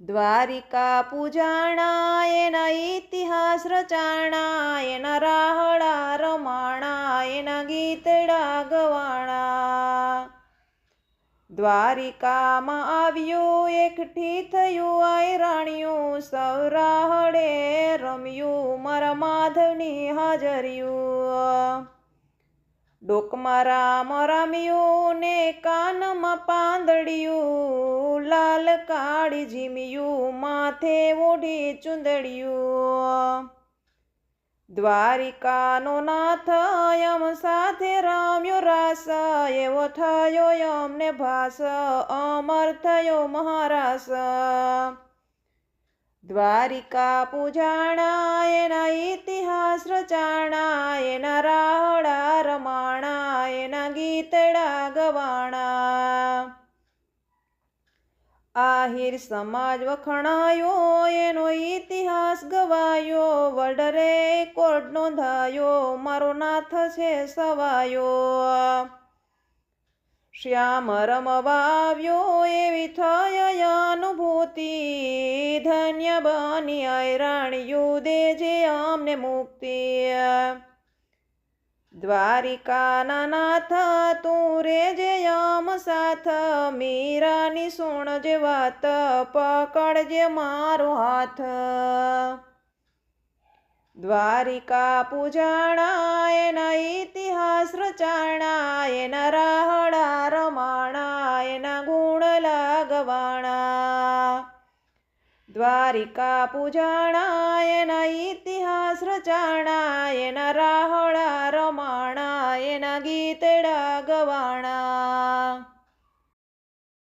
દ્વારિકા પૂજાણા એના ઇતિહાસ રચાણા, એના રાહડા રમાણા, એના ગીતડા ગવાણા. દ્વારિકામાં આવ્યું એકઠી થયું આયરાણિયું, સૌ રાહડે રમ્યું મારા માધવની હાજર્યું. ડોકમાં રામ રમ્યું ને કાનમાં પાંદડિયું, લાલ કાળી ઝીમ્યું માથે ઓઢી ચુંદડિયું. દ્વારિકાનો નાથ યમ સાથે રમ્યો રાસ, એવો થયો યમને ભાસ, અમર થયો મહારાસ. દ્વારિકા પૂજાણા એના ઇતિહાસ રચાણા, એના રાહડા રમાણા, એના ગીતડા ગવાણા. આહિર સમાજ વખણાયો, એનો ઇતિહાસ ગવાયો, વર્લ્ડ રેકોર્ડ નોંધાયો, મારો નાથ છે સવાયો. શ્યામ રમવા આવ્યો એવી થઈ અનુભૂતિ, ધન્ય બની આયરાણિયું દેજે અમને મુક્તિ. દ્વારિકાના નાથ તું રેજે યમ સાથ, મીરાની સુણજે વાત, પકડજે મારો હાથ. દ્વારિકા પૂજાણા એના ઇતિહાસ રચાણા, એના રાહડા રમાણા, એના ગુણલા ગવાણા. દ્વારિકા પૂજાણા એના ઇતિહાસ રચાણા, એના રાહડા રમાણા, એના ગીતડા ગવાણા.